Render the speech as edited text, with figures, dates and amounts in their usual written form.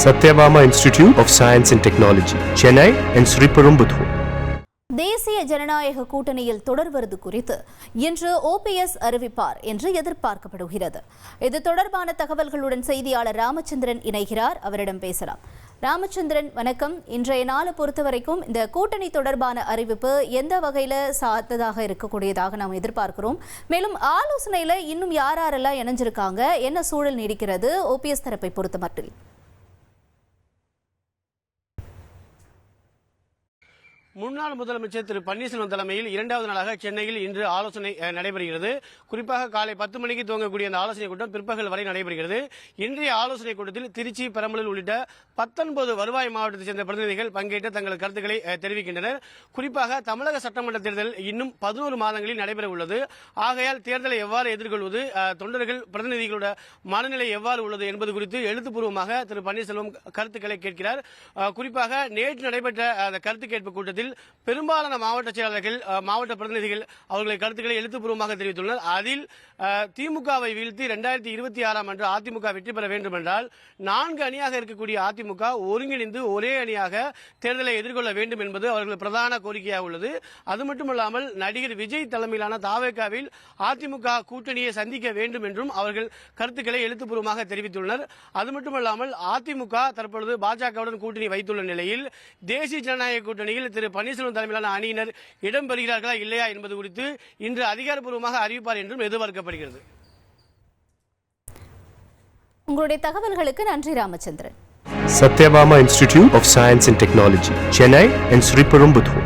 Satyabama Institute of Science and Technology, Chennai and Sriperumbudur. தேசிய ஜனநாயக கூட்டணியில் தொடர்வது குறித்து இன்று OPS அறிவிப்பார் என்று எதிர்பார்க்கப்படுகிறது. இது தொடர்பான தகவல்களுடன் செய்தியாளர் ராமச்சந்திரன் இணைகிறார். அவரிடம் பேசலாம். ராமச்சந்திரன், வணக்கம். இன்றைய நாளை பொறுத்தவரைக்கும் இந்த கூட்டணி தொடர்பான அறிவிப்பு எந்த வகையில சார்ந்ததாக இருக்கக்கூடியதாக நாம் எதிர்பார்க்கிறோம்? மேலும் ஆலோசனையில இன்னும் யாரெல்லாம் இணைஞ்சிருக்காங்க, என்ன சூழல் நீடிக்கிறது OPS தரப்பை பொறுத்த மட்டில்? முன்னாள் முதலமைச்சர் திரு பன்னீர்செல்வம் தலைமையில் இரண்டாவது நாளாக சென்னையில் இன்று ஆலோசனை நடைபெறுகிறது. குறிப்பாக காலை 10 மணிக்கு துவங்கக்கூடிய அந்த ஆலோசனை கூட்டம் பிற்பகல் வரை நடைபெறுகிறது. இன்றைய ஆலோசனை கூட்டத்தில் திருச்சி, பெரம்பலூர் உள்ளிட்ட 19 வருவாய் மாவட்டத்தைச் சேர்ந்த பிரதிநிதிகள் பங்கேற்று தங்கள் கருத்துக்களை தெரிவிக்கின்றனர். குறிப்பாக தமிழக சட்டமன்ற தேர்தல் இன்னும் 11 மாதங்களில் நடைபெற உள்ளது. ஆகையால் தேர்தலை எவ்வாறு எதிர்கொள்வது, தொண்டர்கள் பிரதிநிதிகளோட மனநிலை எவ்வாறு உள்ளது என்பது குறித்து எழுத்துப்பூர்வமாக திரு பன்னீர்செல்வம் கருத்துக்களை கேட்கிறார். குறிப்பாக நேற்று நடைபெற்ற அந்த கருத்து கேட்பு கூட்டத்தில் பெரும்பாலான மாவட்ட செயலாளர்கள், மாவட்ட பிரதிநிதிகள் அவர்களை கருத்துக்களை எழுத்துப்பூர்வமாக தெரிவித்துள்ளனர். அதில் திமுகவை வீழ்த்தி 2026 ஆண்டு அதிமுக வெற்றி பெற வேண்டும் என்றால் 4 அணியாக இருக்கக்கூடிய அதிமுக ஒருங்கிணைந்து ஒரே அணியாக தேர்தலை எதிர்கொள்ள வேண்டும் என்பது அவர்கள் பிரதான கோரிக்கையாக உள்ளது. அது மட்டுமல்லாமல் நடிகர் விஜய் தலைமையிலான தாவேகாவில் அதிமுக கூட்டணியை சந்திக்க வேண்டும் என்றும் அவர்கள் கருத்துக்களை எழுத்துப்பூர்வமாக தெரிவித்துள்ளனர். அது மட்டுமல்லாமல் அதிமுக தற்பொழுது பாஜகவுடன் கூட்டணி வைத்துள்ள நிலையில் தேசிய ஜனநாயக கூட்டணியில் திரு பன்னீர்செல்வம் தலைமையிலான அணியினர் இடம்பெறுகிறார்களா இல்லையா என்பது குறித்து இன்று அதிகாரப்பூர்வமாக அறிவிப்பார் என்றும் எதிர்பார்க்கப்படுகிறது. உங்களுடைய தகவல்களுக்கு நன்றி Ramachandran. Satyabama Institute of Science and Technology, Chennai and Sriperumbudur.